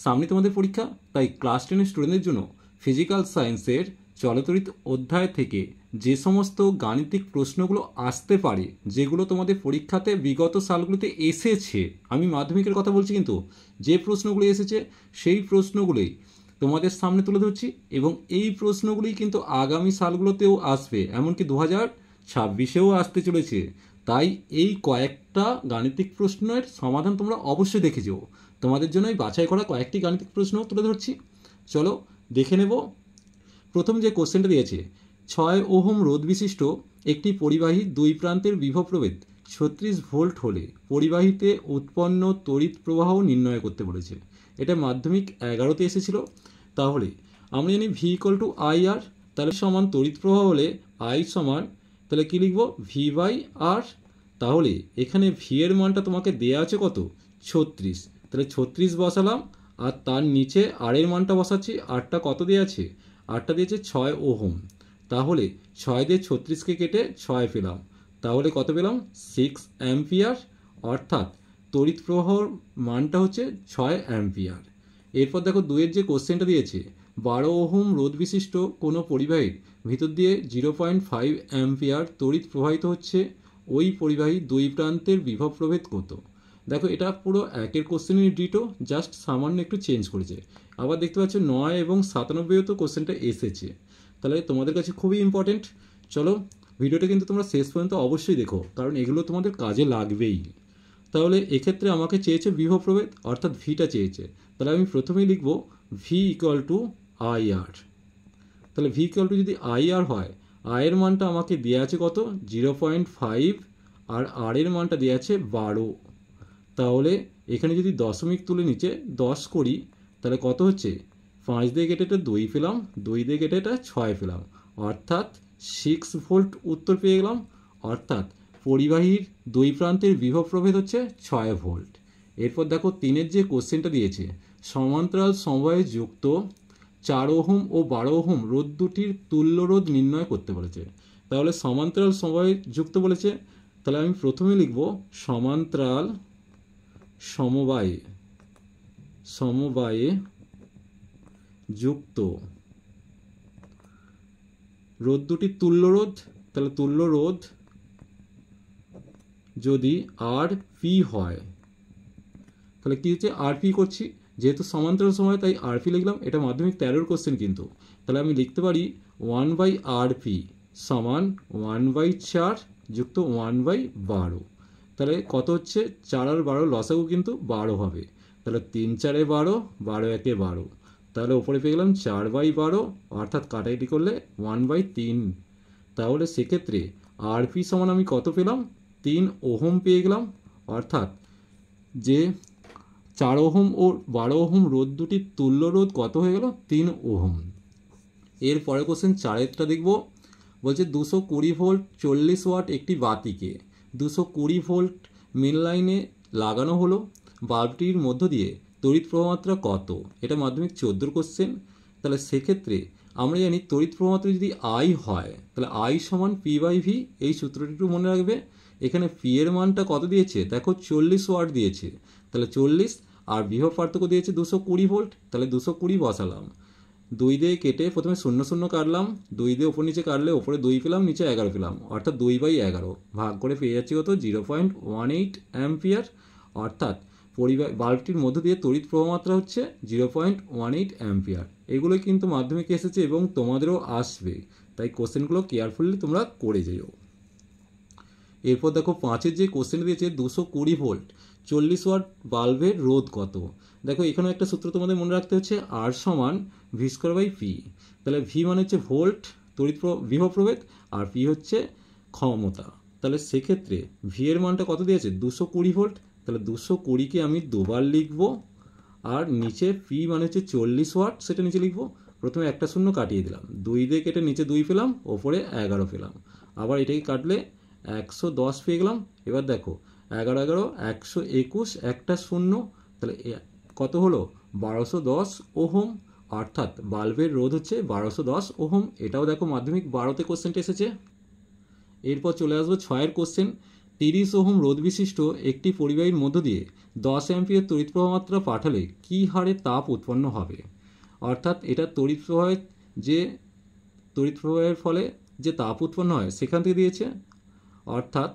সামনে তোমাদের পরীক্ষা, তাই ক্লাস 10 স্টুডেন্টদের জন্য ফিজিক্যাল সায়েন্সের চলতরিত অধ্যায় থেকে যে সমস্ত গাণিতিক প্রশ্নগুলো আসতে পারে, যেগুলো তোমাদের পরীক্ষাতে বিগত সালগুলিতে এসেছে, আমি মাধ্যমিকের কথা বলছি, কিন্তু যে প্রশ্নগুলি এসেছে সেই প্রশ্নগুলোই তোমাদের সামনে তুলে ধরছি, এবং এই প্রশ্নগুলি কিন্তু আগামী সালগুলোতেও আসবে, এমনকি 2026-এও আসতে চলেছে। তাই এই কয়েকটা গাণিতিক প্রশ্নের সমাধান তোমরা অবশ্যই দেখে যেও। তোমাদের জন্য এই বাছাই করা কয়েকটি গাণিতিক প্রশ্ন তুলে ধরছি, চলো দেখে নেব। প্রথম যে কোশ্চেনটা দিয়েছে, 6 ওহম রোধ বিশিষ্ট একটি পরিবাহী দুই প্রান্তের বিভব প্রভেদ 36 ভোল্ট হলে পরিবাহীতে উৎপন্ন তড়িৎ প্রবাহ নির্ণয় করতে বলেছে। এটা মাধ্যমিক 11তে এসেছিল। তাহলে আমরা জানি ভি ইকুয়াল টু আই আর, তাহলে সমান তড়িৎ প্রবাহ হলে আই সমান, তাহলে কী লিখব, ভি বাই আর। তাহলে এখানে ভি এর মানটা তোমাকে দেওয়া আছে কত, 36, তাহলে 36 বসালাম, আর তার নিচে আর এর মানটা বসাচ্ছি। আরটা কত দেওয়া আছে, আরটা দিয়েছে 6 ওহম। তাহলে 6 দিয়ে 36কে কেটে 6 পেলাম, তাহলে কত পেলাম, 6 অ্যাম্পিয়ার, অর্থাৎ তড়িৎ প্রবাহর মানটা হচ্ছে 6 অ্যাম্পিয়ার। এরপর দেখো দুয়ের যে কোশ্চেনটা দিয়েছে, 12 ওহম রোধ বিশিষ্ট কোনো পরিবাহীর ভিতর দিয়ে 0.5 অ্যাম্পিয়ার তড়িৎ প্রবাহিত হচ্ছে, ওই পরিবাহী দুই প্রান্তের বিভব প্রভেদ কত। দেখো এটা পুরো একের কোশ্চেনের ডিটো, জাস্ট সামান্য একটু চেঞ্জ করেছে। আবার দেখতে পাচ্ছ 9 এবং 97-এও তো কোশ্চেনটা এসেছে, তাহলে তোমাদের কাছে খুবই ইম্পর্টেন্ট। চলো ভিডিওটা কিন্তু তোমরা শেষ পর্যন্ত অবশ্যই দেখো, কারণ এগুলো তোমাদের কাজে লাগবেই। তাহলে এক্ষেত্রে আমাকে চেয়েছে বিভব প্রভেদ, অর্থাৎ ভিটা চেয়েছে, তাহলে আমি প্রথমেই লিখব ভি ইকুয়াল টু আই আর। তাহলে ভি ইকুয়াল টু যদি আই আর হয়, আয়ের মানটা আমাকে দেওয়া আছে কত, 0.5, আর আর এর মানটা দেওয়া আছে 12। তাহলে এখানে যদি দশমিক তুলে নিচে 10 করি, তাহলে কত হচ্ছে, 5 দিয়ে কেটে এটা 2 পেলাম, 2 দিয়ে কেটে এটা 6 পেলাম, অর্থাৎ 6 ভোল্ট উত্তর পেয়ে গেলাম। অর্থাৎ পরিবাহীর দুই প্রান্তের বিভব প্রভেদ হচ্ছে 6 ভোল্ট। এরপর দেখো তিনের যে কোশ্চেনটা দিয়েছে, সমান্তরাল সমবায়ে যুক্ত 4 ওহম ও 12 ওহম রোধ দুটির তুল্য রোধ নির্ণয় করতে বলেছে। তাহলে সমান্তরাল সমবায়ে যুক্ত বলেছে, তাহলে আমি প্রথমে লিখব সমান্তরাল সমবায়ে যুক্ত রোধ দুটির তুল্য রোধ। তাহলে তুল্য রোধ যদি আর পি হয়, তাহলে কি হচ্ছে, আর পি করছি, যেহেতু সমান্তরাল সময় তাই আর পি লিখলাম। এটা মাধ্যমিক 13-র কোশ্চেন কিন্তু, তাহলে আমি লিখতে পারি 1/RP সমান 1/4 যুক্ত 1/12। তাহলে কত হচ্ছে, 4 আর 12 লসাগু কিন্তু 12 হবে, তাহলে 3 4-এ 12, 12 1-এ 12, তাহলে ওপরে পেয়ে গেলাম 4/12, অর্থাৎ কাটাকাটি করলে 1/3। তাহলে সেক্ষেত্রে আরপি সমান আমি কত পেলাম, 3 ওহম পেয়ে গেলাম, অর্থাৎ যে 4 ওহম ও 12 ওহম রোধ দুটির তুল্য রোধ কত হয়ে গেল, 3 ওহম। এর পরের কোশ্চেন 4-এরটা দেখব, বলছে 220 ভোল্ট 40 ওয়াট একটি বাতিকে 220 ভোল্ট মেন লাইনে লাগানো হলো, বাল্বটির মধ্য দিয়ে তড়িৎ প্রবাহমাত্রা কত। এটা মাধ্যমিক 14-র কোশ্চেন। তাহলে সেক্ষেত্রে আমরা জানি তড়িৎ প্রবাহমাত্রা যদি আই হয়, তাহলে আই সমান পি বাই ভি, এই সূত্রটি একটু মনে রাখবে। এখানে পি এর মানটা কত দিয়েছে, দেখো 40 ওয়াট দিয়েছে, তাহলে 40, আর বিভব পার্থক্য দিয়েছে 220 ভোল্ট, তাহলে 220 বসালাম। 2 দিয়ে কেটে প্রথমে 0 0 কাটলাম, 2 দিয়ে ওপর নিচে কাটলে ওপরে 2 পেলাম, নিচে 11 পেলাম, অর্থাৎ 2/11 ভাগ করে পেয়ে যাচ্ছি কত, 0.18 অ্যাম্পিয়ার। অর্থাৎ বাল্বটির মধ্য দিয়ে তড়িৎ প্রবাহমাত্রা হচ্ছে 0.18 অ্যাম্পিয়ার। এগুলো কিন্তু মাধ্যমিকে এসেছে এবং তোমাদেরও আসবে, তাই কোশ্চেনগুলো কেয়ারফুলি তোমরা করে যেও। এরপর দেখো 5-এর যে কোশ্চেন দিয়েছে, 220 ভোল্ট 40 ওয়াট বাল্বের রোধ কত। দেখো এখানে একটা সূত্র তোমাদের মনে রাখতে হচ্ছে, আর সমান ভি স্কোয়ার বাই পি। তাহলে ভি মানে হচ্ছে ভোল্ট তড়িৎ বিভব প্রভেদ, আর পি হচ্ছে ক্ষমতা। তাহলে সেক্ষেত্রে ভি এর মানটা কত দিয়েছে, 220 ভোল্ট, তাহলে 220-কে আমি দুবার লিখব, আর নিচে পি মানে হচ্ছে 40 ওয়াট, সেটা নিচে লিখব। প্রথমে একটা শূন্য কাটিয়ে দিলাম, 2 দিয়ে কেটে নিচে 2 পেলাম, ওপরে 11 পেলাম, আবার এটাকে কাটলে 110 পেয়ে গেলাম। এবার দেখো 11 11 121, একটা শূন্য, তাহলে কত হলো, 1210 ওহম, অর্থাৎ বাল্বের রোধ হচ্ছে 1210 ওহম। এটাও দেখো মাধ্যমিক 12-তে কোশ্চেনটা এসেছে। এরপর চলে আসবো 6-এর কোশ্চেন, 30 ওহম রোধ বিশিষ্ট একটি পরিবাহীর মধ্য দিয়ে 10 অ্যাম্পিয়ার তড়িৎ প্রবাহ মাত্রা পাঠালে কী হারে তাপ উৎপন্ন হবে। অর্থাৎ এটা তড়িৎ প্রবাহের ফলে যে তাপ উৎপন্ন হয় সেখান থেকে দিয়েছে। অর্থাৎ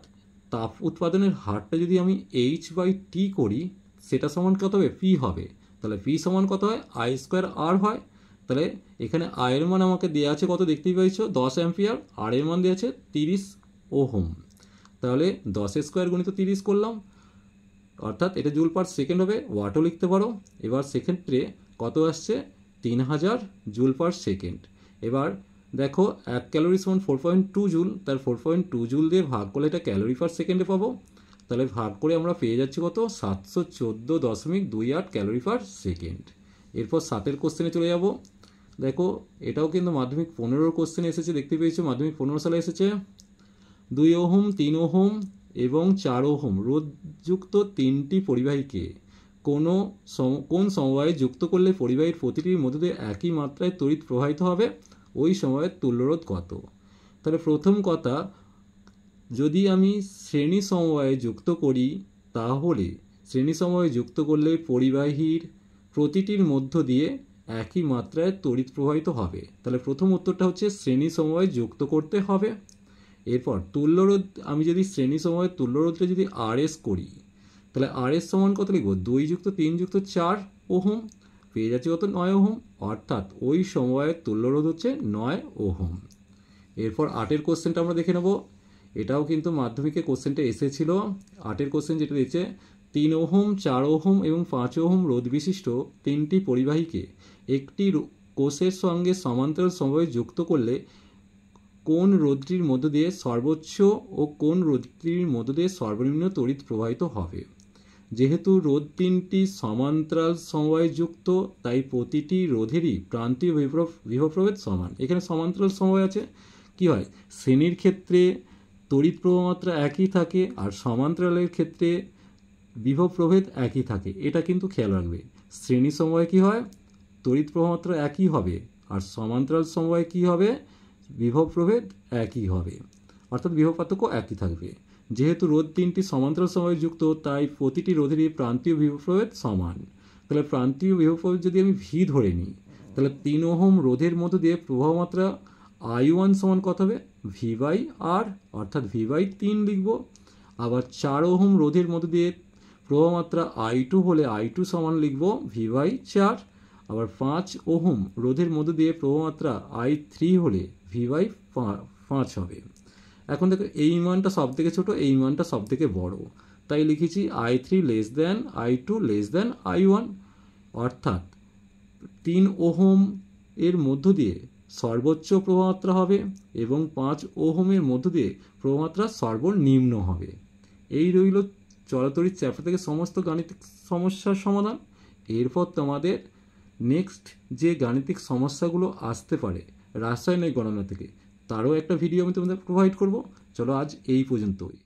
তাপ উৎপাদনের হারটা যদি আমি h/t করি সেটা সমান কত হবে, পি হবে। তাহলে পি সমান কত হয়, I²R হয়। তাহলে এখানে I এর মান আমাকে দেওয়া আছে কত, দেখতেই পাইছো 10 অ্যাম্পিয়ার, আর এর মান দেওয়া আছে 30 ওহম। তাহলে 10² গুণিত 30 করলাম, অর্থাৎ এটা জুল পার সেকেন্ড হবে, ওয়াটও লিখতে পারো। এবার সেক্ষেত্রে কত আসছে, 3000 জুল পার সেকেন্ড। এবার দেখো 1 ক্যালোরি সমান 4.2 জুল, তার 4.2 জুল দিয়ে ভাগ করলে এটা ক্যালোরি পার সেকেন্ডে পাবো। তাহলে ভাগ করে আমরা পেয়ে যাচ্ছি কত, 714.28 ক্যালোরি পার সেকেন্ড। এরপর 7এর কোশ্চেনে চলে যাব। দেখো এটাও কিন্তু মাধ্যমিক 15 কোশ্চেনে এসেছে, দেখতে পেয়েছো মাধ্যমিক 15 সালে এসেছে। 2 ওহম, 3 ওহম এবং 4 ওহম রোধযুক্ত তিনটি পরিবাহীকে কোন সমবায়ে যুক্ত করলে পরিবাহীর প্রতিটির মধ্যে দিয়ে একই মাত্রায় তড়িৎ প্রবাহিত হবে, ওই সময়ের তুল্যরোধ কত। তাহলে প্রথম কথা, যদি আমি শ্রেণী সমবায়ে যুক্ত করি তাহলে শ্রেণী সমবায়ে যুক্ত করলে পরিবাহীর প্রতিটির মধ্য দিয়ে একই মাত্রায় তড়িৎ প্রবাহিত হবে। তাহলে প্রথম উত্তরটা হচ্ছে শ্রেণী সমবায়ে যুক্ত করতে হবে। এরপর তুল্যরোধ, আমি যদি শ্রেণী সমবায়ের তুল্যরোধটা যদি RS করি তাহলে RS সমান কত লিখব, 2 + 3 + 4 ওহম, পেয়ে যাচ্ছে কত, 9 ওহম। অর্থাৎ ওই সমবায়ের তুল্যরোধ হচ্ছে 9 ওহম। এরপর 8এর কোশ্চেনটা আমরা দেখে নেব। এটাও কিন্তু মাধ্যমিকে কোশ্চেনটা এসেছিল। 8এর কোশ্চেন যেটা দিয়েছে, 3 ওহম, 4 ওহম এবং 5 ওহম রোধ বিশিষ্ট তিনটি পরিবাহীকে একটি কোষের সঙ্গে সমান্তরাল সমবায়ে যুক্ত করলে কোন রোধটির মধ্য দিয়ে সর্বোচ্চ ও কোন রোধটির মধ্য দিয়ে সর্বনিম্ন তড়িৎ প্রবাহিত হবে। যেহেতু রোধ তিনটি সমান্তরাল সমবায়ে যুক্ত, তাই প্রতিটি রোধেরই প্রান্তীয় বিভব প্রভেদ সমান। এখানে সমান্তরাল সমবায় আছে, কি হয়, শ্রেণীর ক্ষেত্রে তড়িৎ প্রবাহ মাত্রা একই থাকে আর সমান্তরালের ক্ষেত্রে বিভব প্রভেদ একই থাকে। এটা কিন্তু খেয়াল রাখবে। শ্রেণী সমবায়ে কি হয়, তড়িৎ প্রবাহ মাত্রা একই হবে, আর সমান্তরাল সমবায়ে কি হবে, বিভব প্রভেদ একই হবে, অর্থাৎ বিভব পার্থক্য একই থাকবে। যেহেতু রোধ তিনটি সমান্তরাল সমবায়ে যুক্ত, তাই প্রতিটি রোধেরই প্রান্তীয় বিভব প্রভেদ সমান। তাহলে প্রান্তীয় বিভব প্রভেদ যদি আমি ভি ধরে নিই, তাহলে 3 ওহম রোধের মধ্য দিয়ে প্রবাহ মাত্রা I1 সমান কত হবে, V/R, অর্থাৎ V/3 লিখব। আবার 4 ওহম রোধের মধ্য দিয়ে প্রবাহ মাত্রা I2 হলে I2 সমান লিখব V/4। আবার 5 ওহম রোধের মধ্য দিয়ে প্রবাহ মাত্রা I3 হলে V/5 হবে। এখন দেখো এই মানটা সব থেকে ছোট, এই মানটা সব থেকে বড়, তাই লিখেছি I3 less than I2 less than I1। অর্থাৎ 3 ওহম এর মধ্য দিয়ে সর্বোচ্চ প্রবাহমাত্রা হবে এবং 5 ওহমের মধ্য দিয়ে প্রবাহমাত্রা সর্বনিম্ন হবে। এই রইল চলতড়িৎ চ্যাপ্টার থেকে সমস্ত গাণিতিক সমস্যার সমাধান। এরপর তোমাদের নেক্সট যে গাণিতিক সমস্যাগুলো আসতে পারে রাসায়নিক গণনা থেকে, তারও একটা ভিডিও আমি তোমাদের প্রোভাইড করব। চলো আজ এই পর্যন্তই।